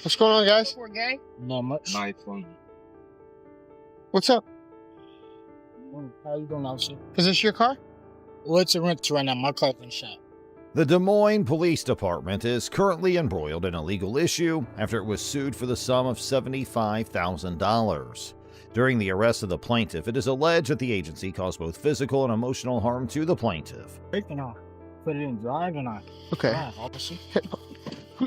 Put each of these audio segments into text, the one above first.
What's going on, guys? Poor guy. Not much. Nice one. What's up? How you doing, officer? Is this your car? Well, it's a rent right now. My car's been shot. The Des Moines Police Department is currently embroiled in a legal issue after it was sued for the sum of $75,000. During the arrest of the plaintiff, it is alleged that the agency caused both physical and emotional harm to the plaintiff. Taking off. Put it in drive and I. Okay. Yeah, officer.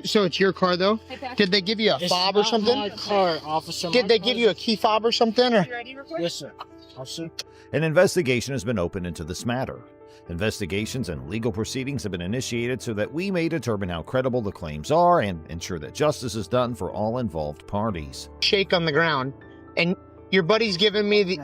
So it's your car, though? Did they give you a It's fob or not something? my car, officer. Did My they car give you a is- key fob or something? Or? You ready, record? Yes, sir. Officer. An investigation has been opened into this matter. Investigations and legal proceedings have been initiated so that we may determine how credible the claims are and ensure that justice is done for all involved parties. Shake on the ground, and your buddy's giving me the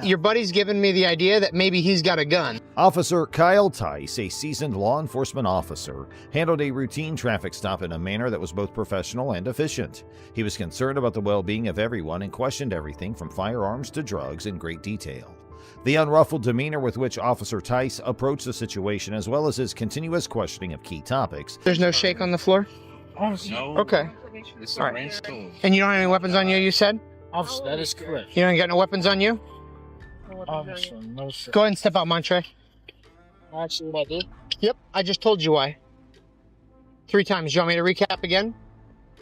idea that maybe he's got a gun. Officer Kyle Tice, a seasoned law enforcement officer, handled a routine traffic stop in a manner that was both professional and efficient. He was concerned about the well-being of everyone and questioned everything from firearms to drugs in great detail. The unruffled demeanor with which Officer Tice approached the situation, as well as his continuous questioning of key topics. There's no shake on the floor? Officer. No. Okay. It's All a right. rainstorm. And you don't have any weapons on you, you said? Officer, that is correct. You don't got no weapons on you? Officer, no, sir. Go ahead and step out, Montre. Actually, what I did? Yep, I just told you why. 3 times. You want me to recap again?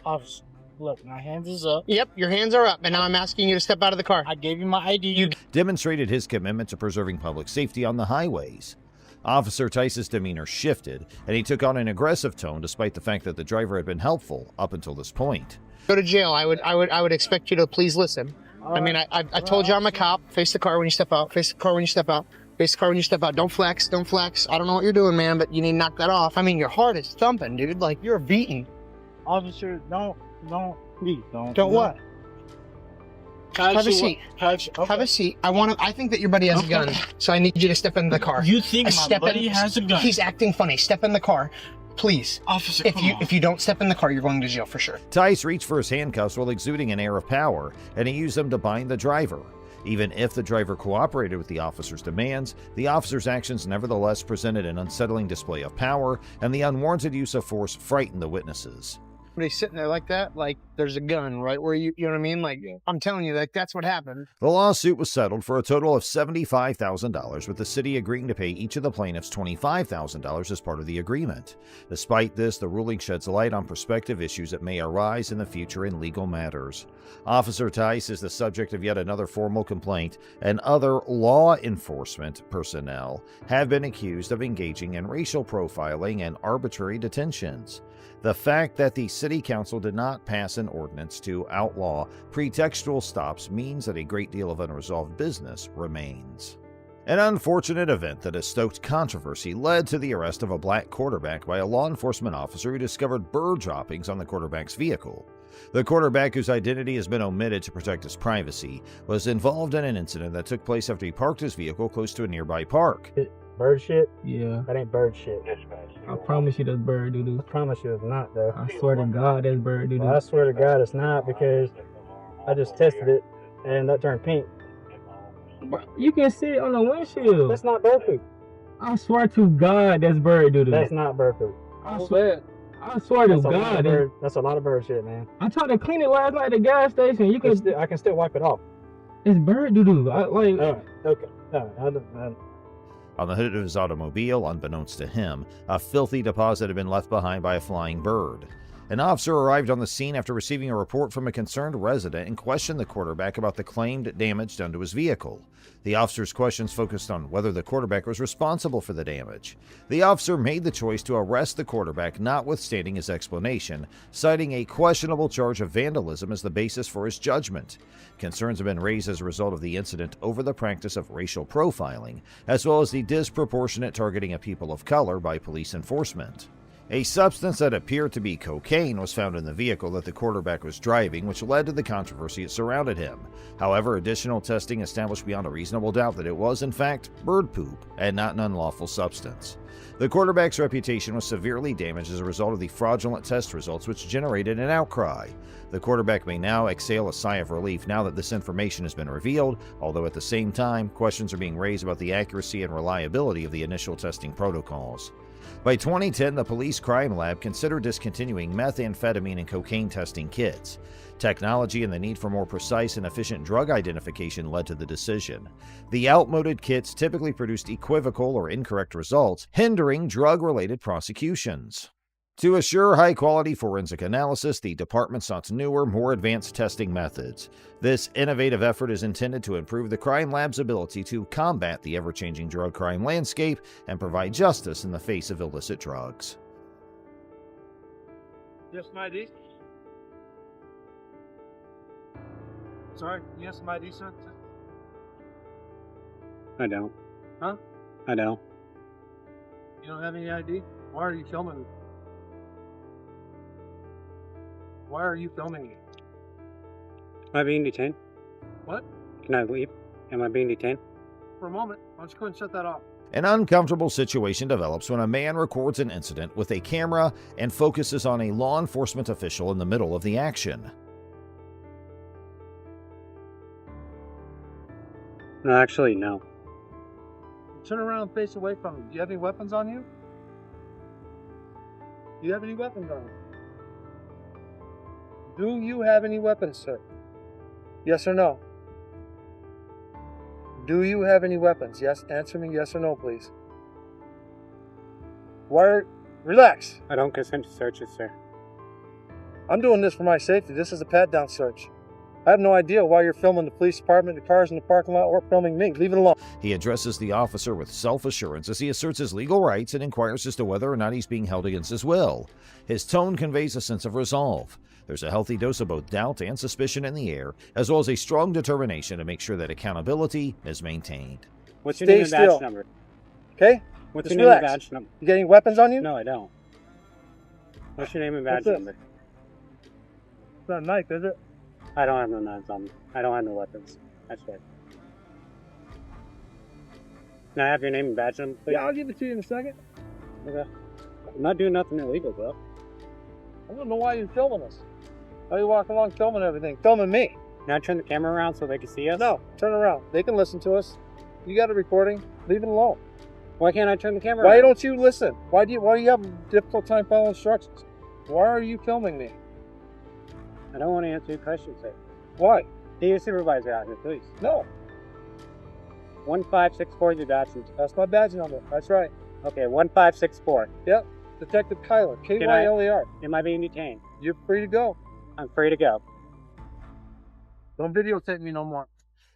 Officer, look, my hands is up. Yep, your hands are up, and now I'm asking you to step out of the car. I gave you my ID. Demonstrated his commitment to preserving public safety on the highways. Officer Tice's demeanor shifted, and he took on an aggressive tone despite the fact that the driver had been helpful up until this point. Go to jail. I would expect you to please listen. I mean, I told you I'm a cop. Face the car when you step out. Face the car when you step out. Face the car when you step out. Don't flex. Don't flex. I don't know what you're doing, man, but you need to knock that off. I mean, your heart is thumping, dude. Like, you're beaten. Officer, please, don't. Don't what? Have a seat. Okay. Have a seat. I think that your buddy has a gun, so I need you to step into the car. You think my Step buddy in- has a gun? He's acting funny. Step in the car, please. Officer, If you don't step in the car, you're going to jail for sure. Tice reached for his handcuffs while exuding an air of power, and he used them to bind the driver. Even if the driver cooperated with the officer's demands, the officer's actions nevertheless presented an unsettling display of power, and the unwarranted use of force frightened the witnesses. When he's sitting there like that, like there's a gun right where you know what I mean? Like, I'm telling you, like that's what happened. The lawsuit was settled for a total of $75,000, with the city agreeing to pay each of the plaintiffs $25,000 as part of the agreement. Despite this, the ruling sheds light on prospective issues that may arise in the future in legal matters. Officer Tice is the subject of yet another formal complaint, and other law enforcement personnel have been accused of engaging in racial profiling and arbitrary detentions. The fact that the City Council did not pass an ordinance to outlaw pretextual stops means that a great deal of unresolved business remains. An unfortunate event that has stoked controversy led to the arrest of a black quarterback by a law enforcement officer who discovered bird droppings on the quarterback's vehicle. The quarterback, whose identity has been omitted to protect his privacy, was involved in an incident that took place after he parked his vehicle close to a nearby park. Bird shit? Yeah, That ain't bird shit. I promise you that's bird doo-doo. I promise you it's not, though. I swear to God that's bird doo-doo. Well, I swear to God it's not, because I just tested it and that turned pink. You can see it on the windshield. That's not bird poop. I swear to God that's bird doo-doo. That's not bird poop. I swear to That's a lot of God. bird. That's a lot of bird shit, man. I tried to clean it last night at the gas station. You can. I can still wipe it off. It's bird doo-doo. Alright, okay. No. On the hood of his automobile, unbeknownst to him, a filthy deposit had been left behind by a flying bird. An officer arrived on the scene after receiving a report from a concerned resident and questioned the quarterback about the claimed damage done to his vehicle. The officer's questions focused on whether the quarterback was responsible for the damage. The officer made the choice to arrest the quarterback, notwithstanding his explanation, citing a questionable charge of vandalism as the basis for his judgment. Concerns have been raised as a result of the incident over the practice of racial profiling, as well as the disproportionate targeting of people of color by police enforcement. A substance that appeared to be cocaine was found in the vehicle that the quarterback was driving, which led to the controversy that surrounded him. However, additional testing established beyond a reasonable doubt that it was, in fact, bird poop and not an unlawful substance. The quarterback's reputation was severely damaged as a result of the fraudulent test results, which generated an outcry. The quarterback may now exhale a sigh of relief now that this information has been revealed, although at the same time, questions are being raised about the accuracy and reliability of the initial testing protocols. By 2010, the police crime lab considered discontinuing methamphetamine and cocaine testing kits. Technology and the need for more precise and efficient drug identification led to the decision. The outmoded kits typically produced equivocal or incorrect results, hindering drug-related prosecutions. To assure high-quality forensic analysis, the department sought newer, more advanced testing methods. This innovative effort is intended to improve the crime lab's ability to combat the ever-changing drug crime landscape and provide justice in the face of illicit drugs. Yes, my ID. Sorry, yes, my ID, sir. I don't. Huh? I don't. You don't have any ID? Why are you filming me? Why are you filming me? Am I being detained? What? Can I leave? Am I being detained? For a moment. Why don't you go ahead and shut that off? An uncomfortable situation develops when a man records an incident with a camera and focuses on a law enforcement official in the middle of the action. No, actually, no. Turn around and face away from me. Do you have any weapons on you? Do you have any weapons on you? Do you have any weapons, sir? Yes or no? Do you have any weapons? Yes. Answer me yes or no, please. Relax. I don't consent to searches, sir. I'm doing this for my safety. This is a pat-down search. I have no idea why you're filming the police department, the cars in the parking lot, or filming me. Leave it alone. He addresses the officer with self-assurance as he asserts his legal rights and inquires as to whether or not he's being held against his will. His tone conveys a sense of resolve. There's a healthy dose of both doubt and suspicion in the air, as well as a strong determination to make sure that accountability is maintained. What's your Stay name and badge still. number? Okay? What's Just your name and relax. badge number? You got any weapons on you? No, I don't. What's your name and badge What's this? number? It's not a knife, is it? I don't have no knives on me. I don't have no weapons. That's right. Can I have your name and badge number, please? Yeah, I'll give it to you in a second. Okay. I'm not doing nothing illegal, bro. I don't know why you're filming us. Why are you walking along filming everything? Filming me. Can I turn the camera around so they can see us? No, turn around. They can listen to us. You got a recording. Leave it alone. Why can't I turn the camera Why around? don't you listen? Why do you have a difficult time following instructions? Why are you filming me? I don't want to answer your questions, sir. Why? Get your supervisor out here, please. No. 1564 is your badge number. That's my badge number. That's right. Okay, 1564. Yep. Detective Kyler. Kyler. Am I being detained? You're free to go. I'm free to go. Don't videotape me no more.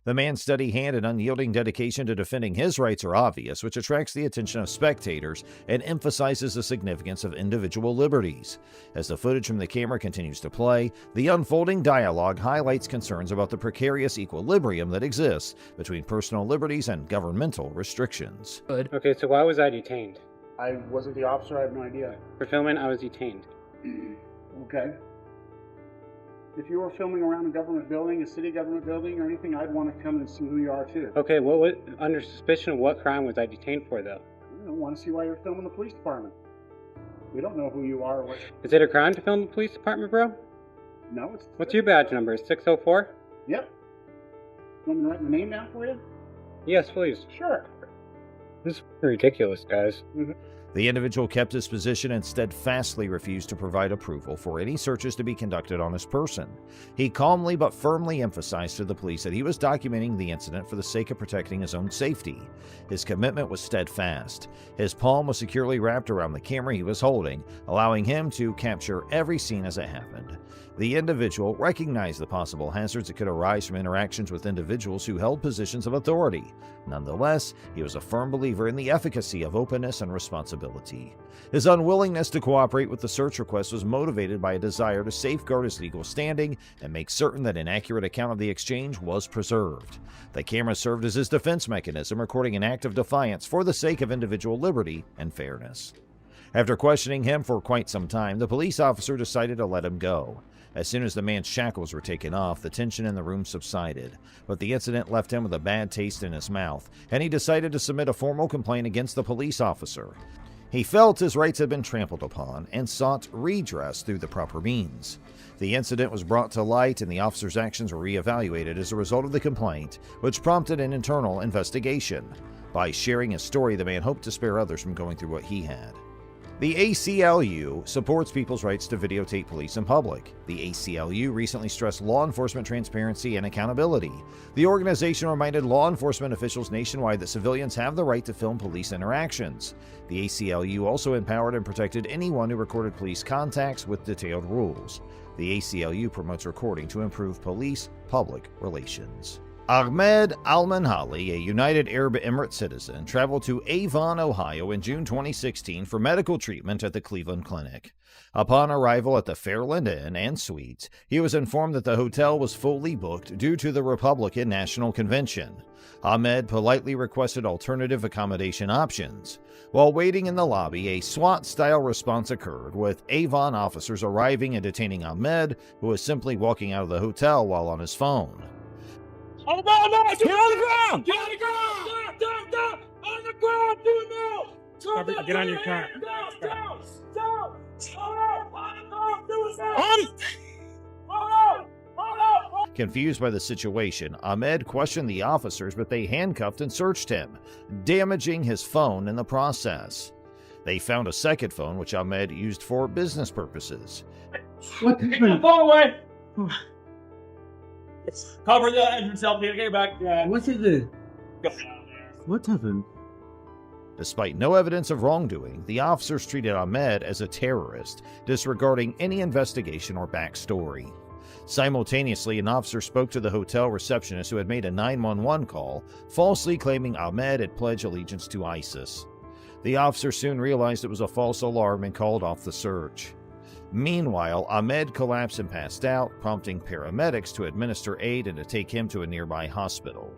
The man's steady hand and unyielding dedication to defending his rights are obvious, which attracts the attention of spectators and emphasizes the significance of individual liberties. As the footage from the camera continues to play, the unfolding dialogue highlights concerns about the precarious equilibrium that exists between personal liberties and governmental restrictions. Okay, so why was I detained? I wasn't the officer, I have no idea. For filming, I was detained. Okay. If you were filming around a government building, a city government building, or anything, I'd want to come and see who you are too. Okay, under suspicion of what crime was I detained for, though? I don't want to see why you're filming the police department. We don't know who you are or what. Is it a crime to film the police department, bro? No, it's. What's your badge number? 604? Yep. You want me to write my name down for you? Yes, please. Sure. This is ridiculous, guys. The individual kept his position and steadfastly refused to provide approval for any searches to be conducted on his person. He calmly but firmly emphasized to the police that he was documenting the incident for the sake of protecting his own safety. His commitment was steadfast. His palm was securely wrapped around the camera he was holding, allowing him to capture every scene as it happened. The individual recognized the possible hazards that could arise from interactions with individuals who held positions of authority. Nonetheless, he was a firm believer in the efficacy of openness and responsibility. His unwillingness to cooperate with the search request was motivated by a desire to safeguard his legal standing and make certain that an accurate account of the exchange was preserved. The camera served as his defense mechanism, recording an act of defiance for the sake of individual liberty and fairness. After questioning him for quite some time, the police officer decided to let him go. As soon as the man's shackles were taken off, the tension in the room subsided, but the incident left him with a bad taste in his mouth, and he decided to submit a formal complaint against the police officer. He felt his rights had been trampled upon and sought redress through the proper means. The incident was brought to light and the officer's actions were reevaluated as a result of the complaint, which prompted an internal investigation. By sharing his story, the man hoped to spare others from going through what he had. The ACLU supports people's rights to videotape police in public. The ACLU recently stressed law enforcement transparency and accountability. The organization reminded law enforcement officials nationwide that civilians have the right to film police interactions. The ACLU also empowered and protected anyone who recorded police contacts with detailed rules. The ACLU promotes recording to improve police-public relations. Ahmed Al-Manhali, a United Arab Emirates citizen, traveled to Avon, Ohio in June 2016 for medical treatment at the Cleveland Clinic. Upon arrival at the Fairland Inn and Suites, he was informed that the hotel was fully booked due to the Republican National Convention. Ahmed politely requested alternative accommodation options. While waiting in the lobby, a SWAT-style response occurred, with Avon officers arriving and detaining Ahmed, who was simply walking out of the hotel while on his phone. On the ground, no! Get on the ground! Get on the ground! Down! On the ground, do it now! Get on your car. Down! Confused by the situation, Ahmed questioned the officers, but they handcuffed and searched him, damaging his phone in the process. They found a second phone, which Ahmed used for business purposes. What the phone away! Cover the entrance, help me get back. What is it? What happened? Despite no evidence of wrongdoing, the officers treated Ahmed as a terrorist, disregarding any investigation or backstory. Simultaneously, an officer spoke to the hotel receptionist who had made a 911 call, falsely claiming Ahmed had pledged allegiance to ISIS. The officer soon realized it was a false alarm and called off the search. Meanwhile, Ahmed collapsed and passed out, prompting paramedics to administer aid and to take him to a nearby hospital.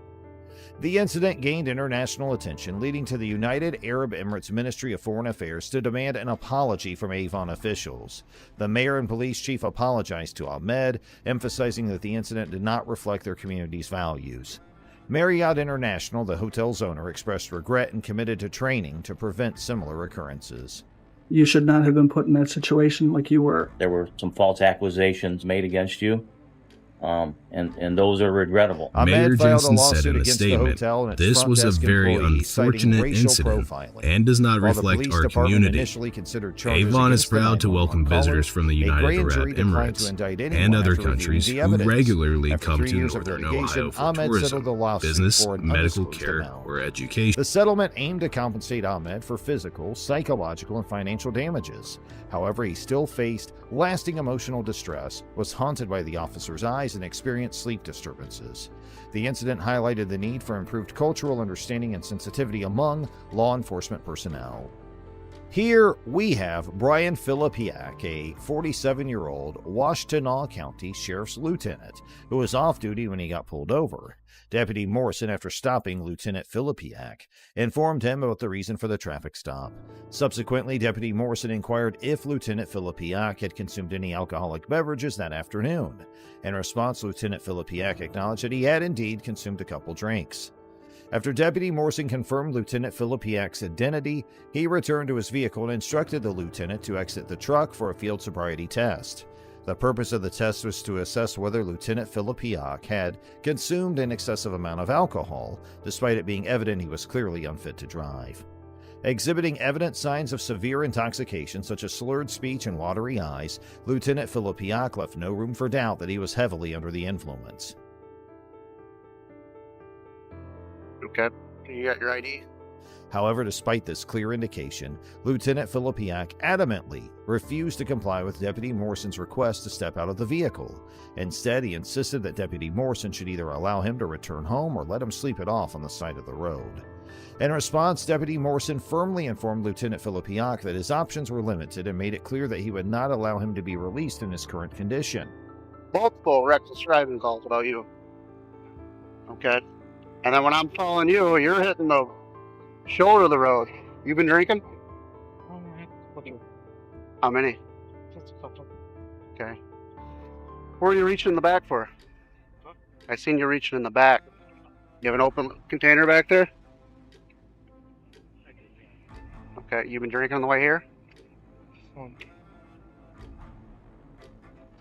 The incident gained international attention, leading to the United Arab Emirates Ministry of Foreign Affairs to demand an apology from Avon officials. The mayor and police chief apologized to Ahmed, emphasizing that the incident did not reflect their community's values. Marriott International, the hotel's owner, expressed regret and committed to training to prevent similar occurrences. You should not have been put in that situation like you were. There were some false accusations made against you, and those are regrettable. Mayor Jensen said in a statement, "This was a very unfortunate incident and does not reflect our community. Avon is proud to welcome visitors from the United Arab Emirates and other countries who regularly come to Northern Ohio for tourism, business, medical care, or education." The settlement aimed to compensate Ahmed for physical, psychological, and financial damages. However, he still faced lasting emotional distress, was haunted by the officer's eyes, and experienced sleep disturbances. The incident highlighted the need for improved cultural understanding and sensitivity among law enforcement personnel. Here we have Brian Filipiak, a 47-year-old Washtenaw County Sheriff's Lieutenant, who was off duty when he got pulled over. Deputy Morrison, after stopping Lieutenant Filipiak, informed him about the reason for the traffic stop. Subsequently, Deputy Morrison inquired if Lieutenant Filipiak had consumed any alcoholic beverages that afternoon. In response, Lieutenant Filipiak acknowledged that he had indeed consumed a couple drinks. After Deputy Morrison confirmed Lieutenant Filipiak's identity, he returned to his vehicle and instructed the lieutenant to exit the truck for a field sobriety test. The purpose of the test was to assess whether Lieutenant Filipiak had consumed an excessive amount of alcohol, despite it being evident he was clearly unfit to drive. Exhibiting evident signs of severe intoxication, such as slurred speech and watery eyes, Lieutenant Filipiak left no room for doubt that he was heavily under the influence. Okay, you got your ID? However, despite this clear indication, Lieutenant Filipiak adamantly refused to comply with Deputy Morrison's request to step out of the vehicle. Instead, he insisted that Deputy Morrison should either allow him to return home or let him sleep it off on the side of the road. In response, Deputy Morrison firmly informed Lieutenant Filipiak that his options were limited and made it clear that he would not allow him to be released in his current condition. Multiple reckless driving calls about you. Okay? And then when I'm following you, you're hitting the shoulder of the road. You been drinking? How many? Just a couple. Okay. Where are you reaching in the back for? I seen you reaching in the back. You have an open container back there? Okay, you been drinking on the way here?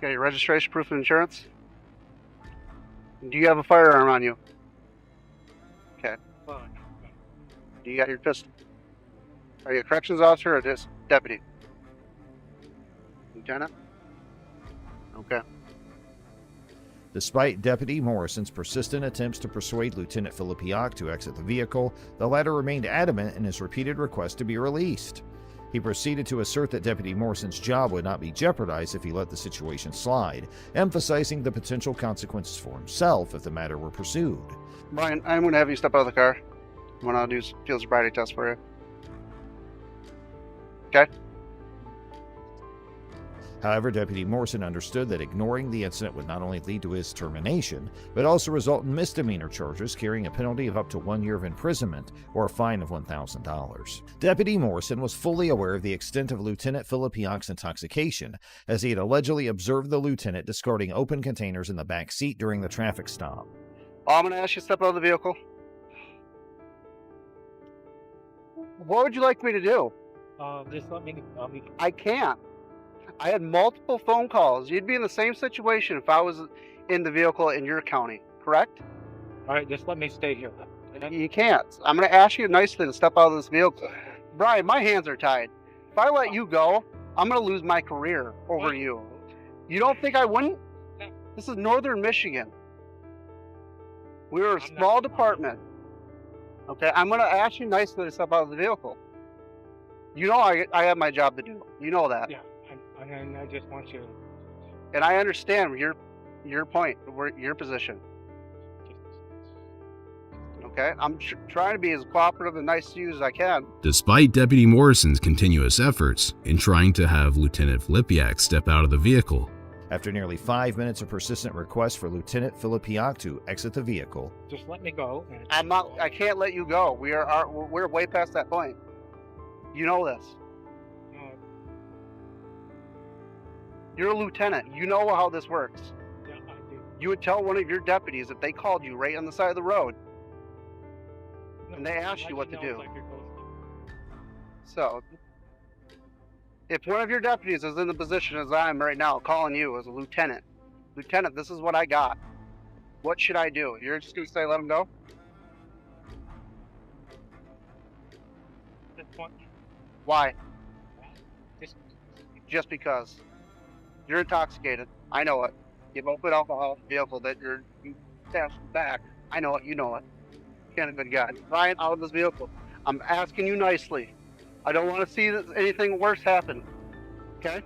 Got your registration, proof of insurance? Do you have a firearm on you? Okay. Do you got your pistol? Are you a corrections officer or just deputy? Lieutenant? Okay. Despite Deputy Morrison's persistent attempts to persuade Lieutenant Filipiak to exit the vehicle, the latter remained adamant in his repeated request to be released. He proceeded to assert that Deputy Morrison's job would not be jeopardized if he let the situation slide, emphasizing the potential consequences for himself if the matter were pursued. Brian, I'm going to have you step out of the car when I'll do field sobriety test for you. Okay? However, Deputy Morrison understood that ignoring the incident would not only lead to his termination, but also result in misdemeanor charges carrying a penalty of up to 1 year of imprisonment or a fine of $1,000. Deputy Morrison was fully aware of the extent of Lieutenant Filipiak's intoxication, as he had allegedly observed the lieutenant discarding open containers in the back seat during the traffic stop. I'm going to ask you to step out of the vehicle. What would you like me to do? Just let me. I can't. I had multiple phone calls. You'd be in the same situation if I was in the vehicle in your county, correct? All right, just let me stay here. You can't. I'm going to ask you nicely to step out of this vehicle. Brian, my hands are tied. If I let you go, I'm going to lose my career over you. You don't think I wouldn't? This is northern Michigan. We're a small department. Okay, I'm going to ask you nicely to step out of the vehicle. You know I have my job to do. You know that. Yeah, and I just want you to... And I understand your point, your position. Okay, I'm trying to be as cooperative and nice to you as I can. Despite Deputy Morrison's continuous efforts in trying to have Lieutenant Filipiak step out of the vehicle, after nearly 5 minutes of persistent requests for Lieutenant Filipiak to exit the vehicle, just let me go. I'm not. I can't let you go. We're way past that point. You know this. You're a lieutenant. You know how this works. Yeah, I do. You would tell one of your deputies if they called you right on the side of the road and they asked you what to do. So, if one of your deputies is in the position as I am right now, calling you as a lieutenant, Lieutenant, this is what I got. What should I do? You're just going to say let him go? Why? Just because. You're intoxicated. I know it. You've opened alcohol in the vehicle that you're passing back. I know it. You know it. Can't have been God. Ryan, out of this vehicle. I'm asking you nicely. I don't want to see anything worse happen. Okay?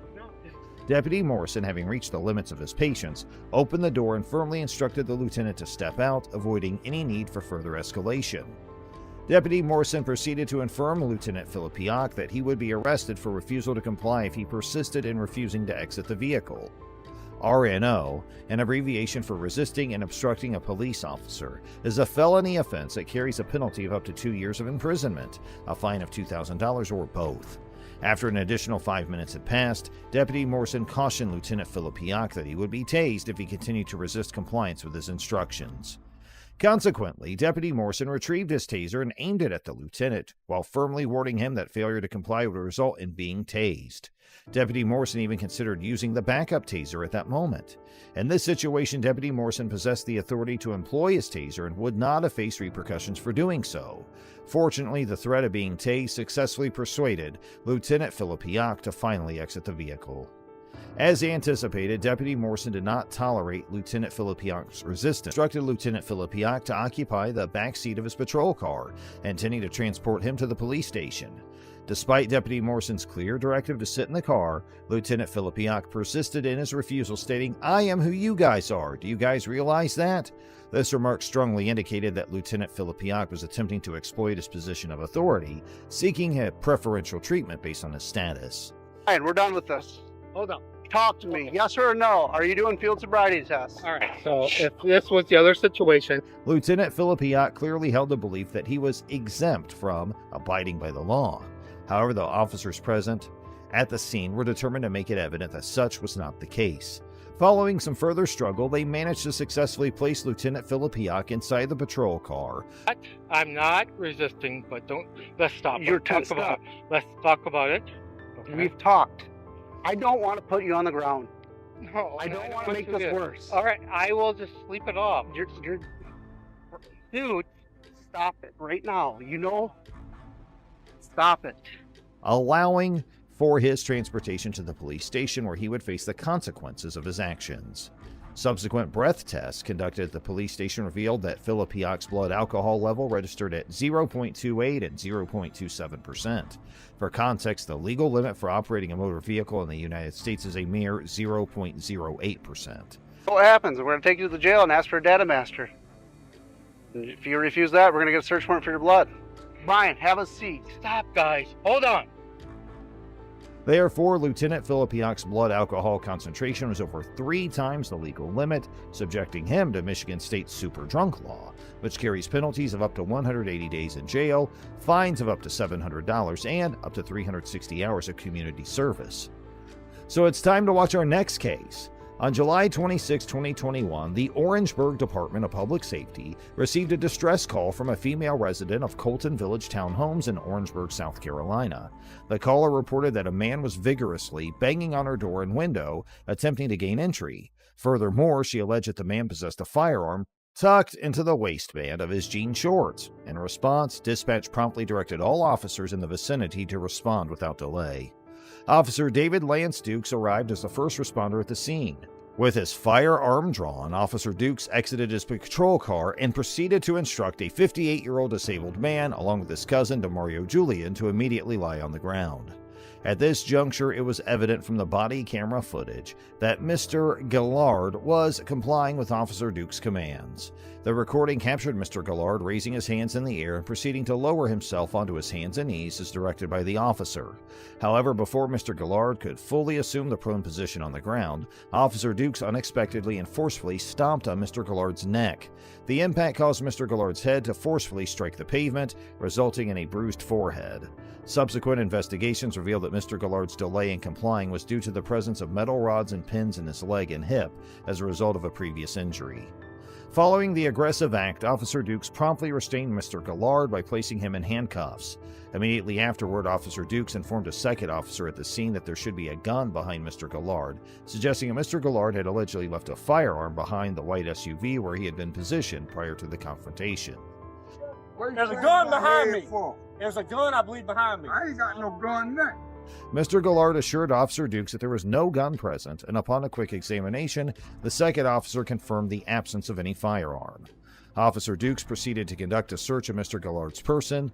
Deputy Morrison, having reached the limits of his patience, opened the door and firmly instructed the lieutenant to step out, avoiding any need for further escalation. Deputy Morrison proceeded to inform Lieutenant Filipiak that he would be arrested for refusal to comply if he persisted in refusing to exit the vehicle. RNO, an abbreviation for resisting and obstructing a police officer, is a felony offense that carries a penalty of up to 2 years of imprisonment, a fine of $2,000, or both. After an additional 5 minutes had passed, Deputy Morrison cautioned Lieutenant Filipiak that he would be tased if he continued to resist compliance with his instructions. Consequently, Deputy Morrison retrieved his taser and aimed it at the lieutenant, while firmly warning him that failure to comply would result in being tased. Deputy Morrison even considered using the backup taser at that moment. In this situation, Deputy Morrison possessed the authority to employ his taser and would not have faced repercussions for doing so. Fortunately, the threat of being tased successfully persuaded Lieutenant Filipiak to finally exit the vehicle. As anticipated, Deputy Morrison did not tolerate Lieutenant Filipiak's resistance, instructed Lieutenant Filipiak to occupy the back seat of his patrol car, intending to transport him to the police station. Despite Deputy Morrison's clear directive to sit in the car, Lieutenant Filipiak persisted in his refusal, stating, "I am who you guys are. Do you guys realize that?" This remark strongly indicated that Lieutenant Filipiak was attempting to exploit his position of authority, seeking a preferential treatment based on his status. All right, we're done with this. Hold on. Talk to me. Yes or no? Are you doing field sobriety tests? All right, so if this was the other situation... Lieutenant Filipiak clearly held the belief that he was exempt from abiding by the law. However, the officers present at the scene were determined to make it evident that such was not the case. Following some further struggle, they managed to successfully place Lieutenant Filipiak inside the patrol car. I'm not resisting, but let's stop. You're Let's talk about it. Okay. We've talked. I don't want to put you on the ground. No, I don't want to make this worse. All right, I will just sleep it off. Dude, stop it right now. You know? Stop it. Allowing for his transportation to the police station where he would face the consequences of his actions. Subsequent breath tests conducted at the police station revealed that Filipiak's blood alcohol level registered at 0.28 and 0.27%. For context, the legal limit for operating a motor vehicle in the United States is a mere 0.08%. What happens? We're going to take you to the jail and ask for a data master. And if you refuse that, we're going to get a search warrant for your blood. Brian, have a seat. Stop, guys. Hold on. Therefore, Lieutenant Filipiak's blood alcohol concentration was over 3 times the legal limit, subjecting him to Michigan State's super drunk law, which carries penalties of up to 180 days in jail, fines of up to $700, and up to 360 hours of community service. So it's time to watch our next case. On July 26, 2021, the Orangeburg Department of Public Safety received a distress call from a female resident of Colton Village Townhomes in Orangeburg, South Carolina. The caller reported that a man was vigorously banging on her door and window, attempting to gain entry. Furthermore, she alleged that the man possessed a firearm tucked into the waistband of his jean shorts. In response, dispatch promptly directed all officers in the vicinity to respond without delay. Officer David Lance Dukes arrived as the first responder at the scene. With his firearm drawn, Officer Dukes exited his patrol car and proceeded to instruct a 58-year-old disabled man, along with his cousin DeMario Julian, to immediately lie on the ground. At this juncture, it was evident from the body camera footage that Mr. Gillard was complying with Officer Dukes' commands. The recording captured Mr. Gillard raising his hands in the air and proceeding to lower himself onto his hands and knees as directed by the officer. However, before Mr. Gillard could fully assume the prone position on the ground, Officer Dukes unexpectedly and forcefully stomped on Mr. Gillard's neck. The impact caused Mr. Gillard's head to forcefully strike the pavement, resulting in a bruised forehead. Subsequent investigations revealed that Mr. Gillard's delay in complying was due to the presence of metal rods and pins in his leg and hip as a result of a previous injury. Following the aggressive act, Officer Dukes promptly restrained Mr. Gillard by placing him in handcuffs. Immediately afterward, Officer Dukes informed a second officer at the scene that there should be a gun behind Mr. Gillard, suggesting that Mr. Gillard had allegedly left a firearm behind the white SUV where he had been positioned prior to the confrontation. There's a gun behind me. There's a gun, I believe, behind me. I ain't got no gun there. Mr. Gillard assured Officer Dukes that there was no gun present, and upon a quick examination, the second officer confirmed the absence of any firearm. Officer Dukes proceeded to conduct a search of Mr. Gillard's person,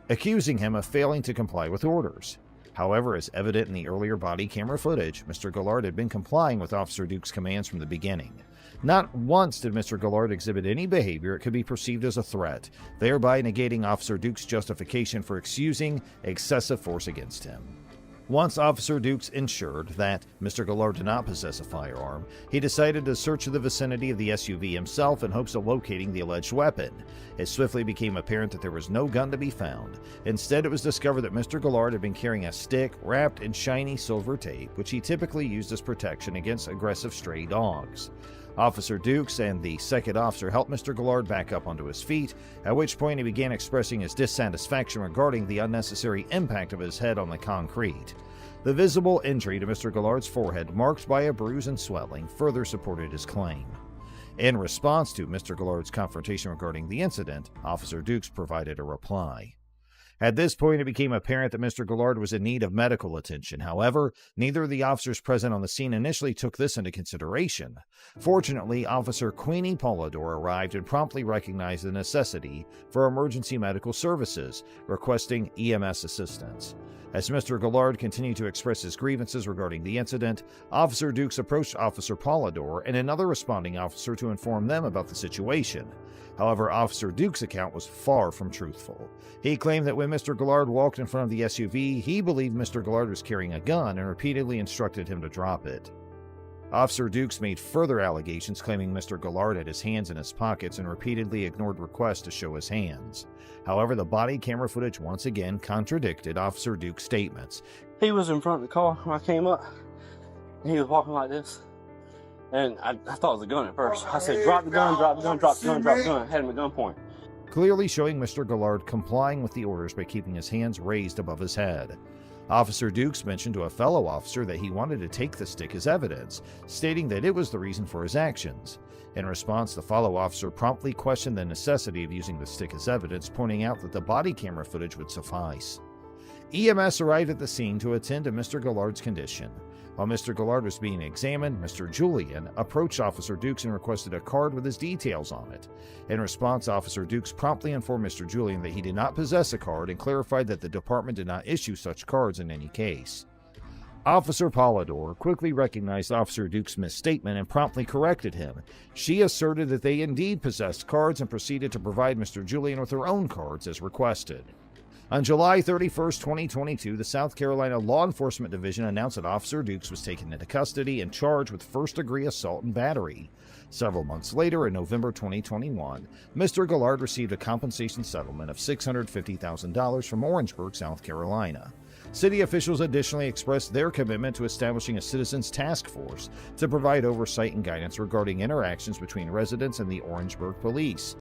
accusing him of failing to comply with orders. However, as evident in the earlier body camera footage, Mr. Gillard had been complying with Officer Dukes' commands from the beginning. Not once did Mr. Gillard exhibit any behavior it could be perceived as a threat, thereby negating Officer Dukes' justification for excusing excessive force against him. Once Officer Dukes ensured that Mr. Gillard did not possess a firearm, he decided to search the vicinity of the SUV himself in hopes of locating the alleged weapon. It swiftly became apparent that there was no gun to be found. Instead, it was discovered that Mr. Gillard had been carrying a stick wrapped in shiny silver tape, which he typically used as protection against aggressive stray dogs. Officer Dukes and the second officer helped Mr. Gillard back up onto his feet, at which point he began expressing his dissatisfaction regarding the unnecessary impact of his head on the concrete. The visible injury to Mr. Gillard's forehead, marked by a bruise and swelling, further supported his claim. In response to Mr. Gillard's confrontation regarding the incident, Officer Dukes provided a reply. At this point, it became apparent that Mr. Gillard was in need of medical attention. However, neither of the officers present on the scene initially took this into consideration. Fortunately, Officer Queenie Polidor arrived and promptly recognized the necessity for emergency medical services, requesting EMS assistance. As Mr. Gillard continued to express his grievances regarding the incident, Officer Dukes approached Officer Polidor and another responding officer to inform them about the situation. However, Officer Dukes' account was far from truthful. He claimed that when Mr. Gillard walked in front of the SUV, he believed Mr. Gillard was carrying a gun and repeatedly instructed him to drop it. Officer Dukes made further allegations claiming Mr. Gillard had his hands in his pockets and repeatedly ignored requests to show his hands. However, the body camera footage once again contradicted Officer Dukes' statements. He was in front of the car when I came up, and he was walking like this. And I thought it was a gun at first. I said, drop the gun, drop the gun, drop the gun, drop the gun. I had him at gunpoint. Clearly showing Mr. Gillard complying with the orders by keeping his hands raised above his head. Officer Dukes mentioned to a fellow officer that he wanted to take the stick as evidence, stating that it was the reason for his actions. In response, the fellow officer promptly questioned the necessity of using the stick as evidence, pointing out that the body camera footage would suffice. EMS arrived at the scene to attend to Mr. Gallard's condition. While Mr. Gallard was being examined, Mr. Julian approached Officer Dukes and requested a card with his details on it. In response, Officer Dukes promptly informed Mr. Julian that he did not possess a card and clarified that the department did not issue such cards in any case. Officer Polidor quickly recognized Officer Duke's misstatement and promptly corrected him. She asserted that they indeed possessed cards and proceeded to provide Mr. Julian with her own cards as requested. On July 31, 2022, the South Carolina Law Enforcement Division announced that Officer Dukes was taken into custody and charged with first-degree assault and battery. Several months later, in November 2021, Mr. Gallard received a compensation settlement of $650,000 from Orangeburg, South Carolina. City officials additionally expressed their commitment to establishing a citizens task force to provide oversight and guidance regarding interactions between residents and the Orangeburg police.